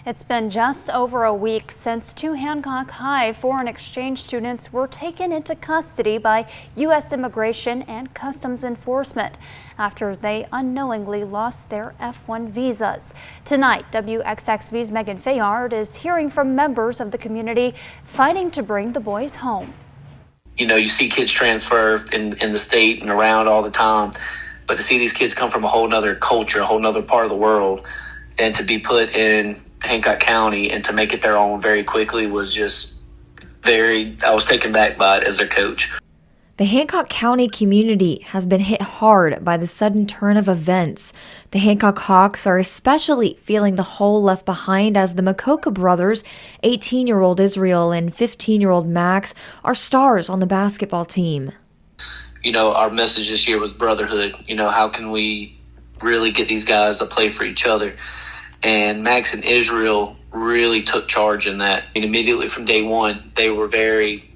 It's been just over a week since two Hancock High foreign exchange students were taken into custody by U.S. Immigration and Customs Enforcement after they unknowingly lost their F-1 visas. Tonight, WXXV's Megan Fayard is hearing from members of the community fighting to bring the boys home. You know, you see kids transfer in the state and around all the time, but to see these kids come from a whole nother culture, a whole nother part of the world, and to be put in Hancock County and to make it their own very quickly was just I was taken back by it as their coach. The Hancock County community has been hit hard by the sudden turn of events. The Hancock Hawks are especially feeling the hole left behind as the Makoka-brothers, 18-year-old Israel and 15-year-old Max, are stars on the basketball team. You know, our message this year was brotherhood. You know, how can we really get these guys to play for each other? And Max and Israel really took charge in that. And immediately from day one, they were very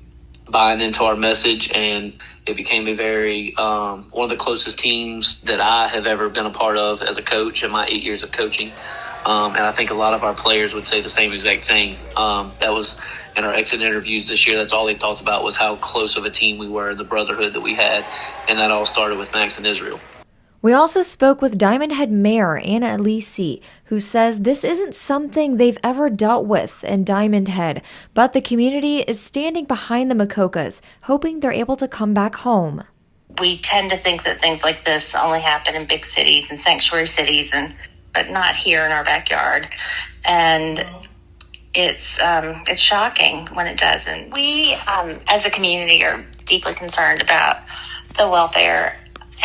buying into our message, and it became a very one of the closest teams that I have ever been a part of as a coach in my 8 years of coaching. And I think a lot of our players would say the same exact thing. That was in our exit interviews this year. That's all they talked about was how close of a team we were, the brotherhood that we had. And that all started with Max and Israel. We also spoke with Diamond Head Mayor Anna Alisi, who says this isn't something they've ever dealt with in Diamond Head, but the community is standing behind the Makokas, hoping they're able to come back home. We tend to think that things like this only happen in big cities and sanctuary cities, but not here in our backyard. And it's shocking when it doesn't. We, as a community, are deeply concerned about the welfare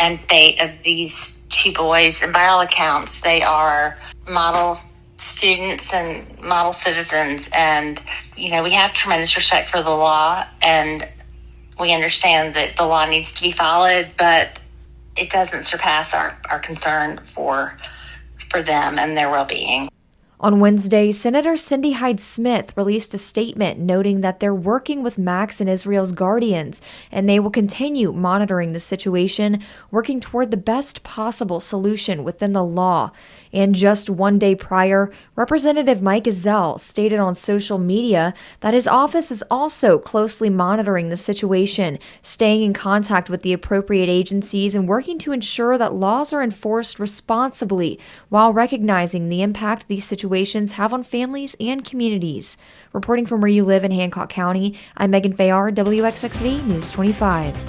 and fate of these two boys, and by all accounts, they are model students and model citizens. And, you know, we have tremendous respect for the law, and we understand that the law needs to be followed, but it doesn't surpass our concern for them and their well-being. On Wednesday, Senator Cindy Hyde-Smith released a statement noting that they're working with Max and Israel's guardians, and they will continue monitoring the situation, working toward the best possible solution within the law. And just one day prior, Representative Mike Ezell stated on social media that his office is also closely monitoring the situation, staying in contact with the appropriate agencies and working to ensure that laws are enforced responsibly while recognizing the impact these situations have on families and communities. Reporting from where you live in Hancock County, I'm Megan Fayard, WXXV News 25.